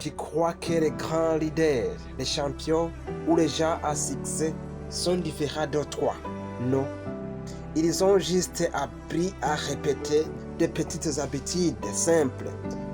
Tu crois que les grands leaders, les champions ou les gens à succès sont différents de toi? Non. Ils ont juste appris à répéter de petites habitudes simples,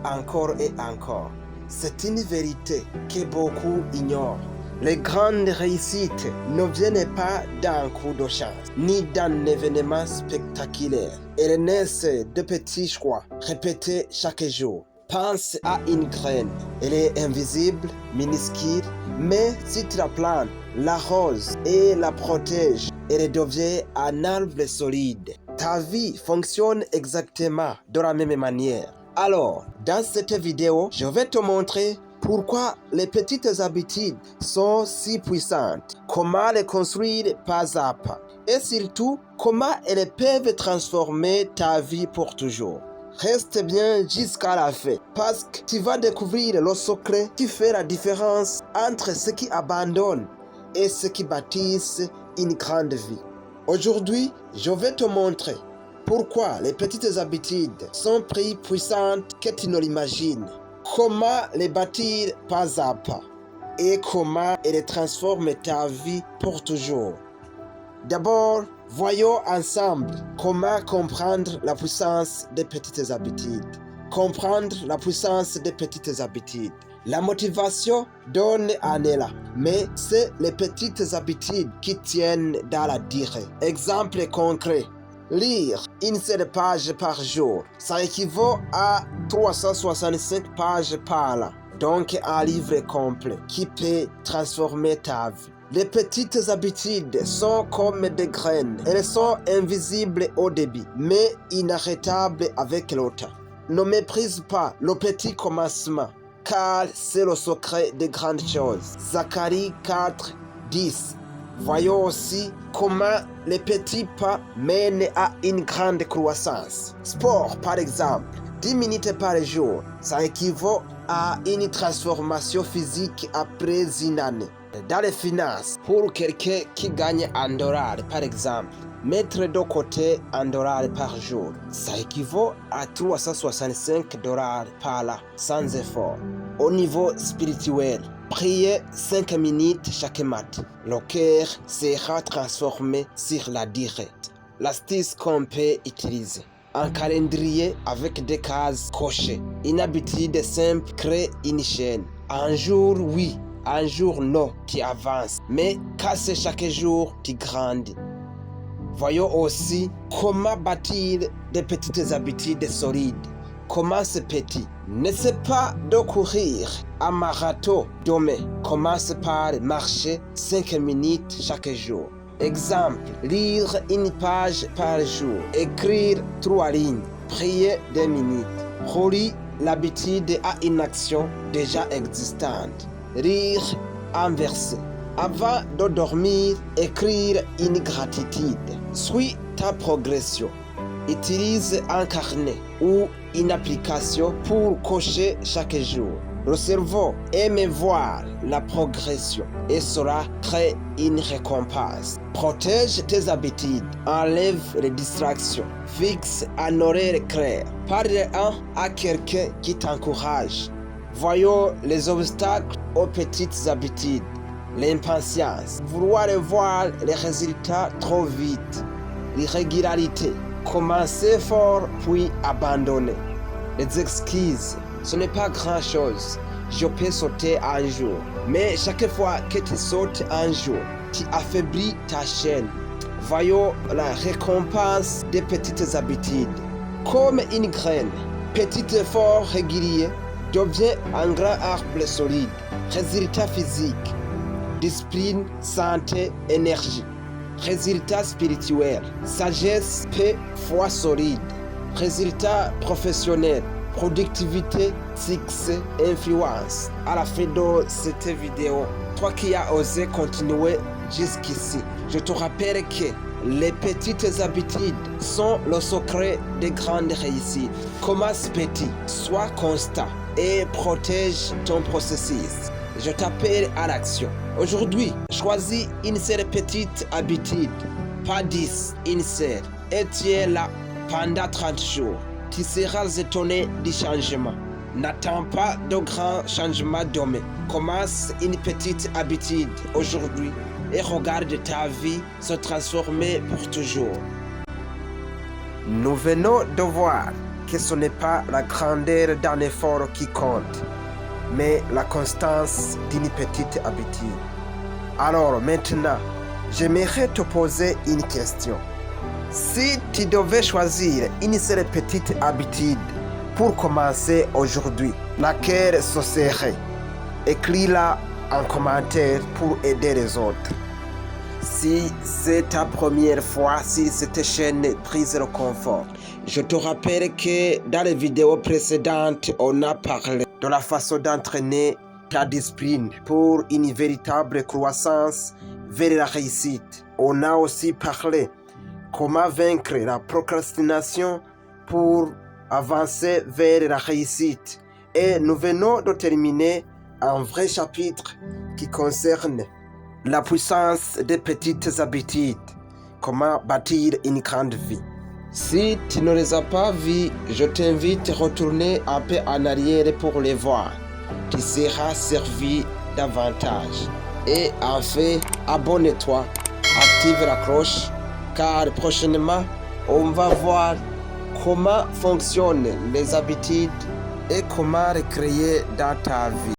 encore et encore. C'est une vérité que beaucoup ignorent. Les grandes réussites ne viennent pas d'un coup de chance, ni d'un événement spectaculaire. Elles naissent de petits choix, répétés chaque jour. Pense à une graine. Elle est invisible, minuscule, mais si tu la plantes, l'arroses et la protèges, elle devient un arbre solide. Ta vie fonctionne exactement de la même manière. Alors, dans cette vidéo, je vais te montrer pourquoi les petites habitudes sont si puissantes, comment les construire pas à pas, et surtout, comment elles peuvent transformer ta vie pour toujours. Reste bien jusqu'à la fin, parce que tu vas découvrir le secret qui fait la différence entre ceux qui abandonnent et ceux qui bâtissent une grande vie. Aujourd'hui, je vais te montrer pourquoi les petites habitudes sont plus puissantes que tu ne l'imagines, comment les bâtir pas à pas et comment elles transforment ta vie pour toujours. D'abord, voyons ensemble comment comprendre la puissance des petites habitudes. Comprendre la puissance des petites habitudes. La motivation donne un élan, mais c'est les petites habitudes qui tiennent dans la durée. Exemple concret. Lire une seule page par jour, ça équivaut à 365 pages par an. Donc un livre complet qui peut transformer ta vie. Les petites habitudes sont comme des graines. Elles sont invisibles au début, mais inarrêtables avec le temps. Ne méprise pas le petit commencement, car c'est le secret des grandes choses. Zacharie 4, 10. Voyons aussi comment les petits pas mènent à une grande croissance. Sport, par exemple, 10 minutes par jour, ça équivaut à une transformation physique après une année. Dans les finances, pour quelqu'un qui gagne $1 par exemple, mettre de côté $1 par jour, ça équivaut à $365 par an, sans effort. Au niveau spirituel, prier 5 minutes chaque matin. Le cœur sera transformé sur la durée. L'astuce qu'on peut utiliser. Un calendrier avec des cases cochées. Une habitude simple crée une chaîne. Un jour, oui. Un jour, non, tu avances. Mais casse chaque jour, tu grandis. Voyons aussi comment bâtir des petites habitudes solides. Commence petit. N'essaie pas de courir un marathon demain. Commence par marcher 5 minutes chaque jour. Exemple, lire une page par jour. Écrire 3 lignes. Prier 2 minutes. Relie l'habitude à une action déjà existante. Lire un verset. Avant de dormir, écrire une gratitude. Suis ta progression. Utilise un carnet ou une application pour cocher chaque jour. Le cerveau aime voir la progression et saura créer une récompense. Protège tes habitudes, enlève les distractions, fixe un horaire clair. Parle-en à quelqu'un qui t'encourage. Voyons les obstacles aux petites habitudes. L'impatience, vouloir voir les résultats trop vite. L'irrégularité, commencer fort puis abandonner. Les excuses, ce n'est pas grand-chose. Je peux sauter un jour. Mais chaque fois que tu sautes un jour, tu affaiblis ta chaîne. Voyons la récompense des petites habitudes. Comme une graine, petit effort régulier devient un grand arbre solide. Résultats physiques, discipline, santé, énergie. Résultats spirituels, sagesse, paix, foi solide. Résultats professionnels, productivité, succès, influence. À la fin de cette vidéo, toi qui as osé continuer jusqu'ici, je te rappelle que les petites habitudes sont le secret des grandes réussites. Commence petit, sois constant et protège ton processus. Je t'appelle à l'action. Aujourd'hui, choisis une seule petite habitude, pas 10, une seule, et tu es là pendant 30 jours. Tu seras étonné du changement. N'attends pas de grands changements demain. Commence une petite habitude aujourd'hui et regarde ta vie se transformer pour toujours. Nous venons de voir que ce n'est pas la grandeur d'un effort qui compte, mais la constance d'une petite habitude. Alors maintenant, j'aimerais te poser une question. Si tu devais choisir une seule petite habitude pour commencer aujourd'hui, laquelle ce serait? Écris-la en commentaire pour aider les autres. Si c'est ta première fois sur cette chaîne Prise le Confort, je te rappelle que dans les vidéos précédentes, on a parlé de la façon d'entraîner ta discipline pour une véritable croissance vers la réussite. On a aussi parlé comment vaincre la procrastination pour avancer vers la réussite. Et nous venons de terminer un vrai chapitre qui concerne la puissance des petites habitudes, comment bâtir une grande vie. Si tu ne les as pas vues, je t'invite à retourner un peu en arrière pour les voir. Tu seras servi davantage. Et enfin, abonne-toi, active la cloche, car prochainement, on va voir comment fonctionnent les habitudes et comment les créer dans ta vie.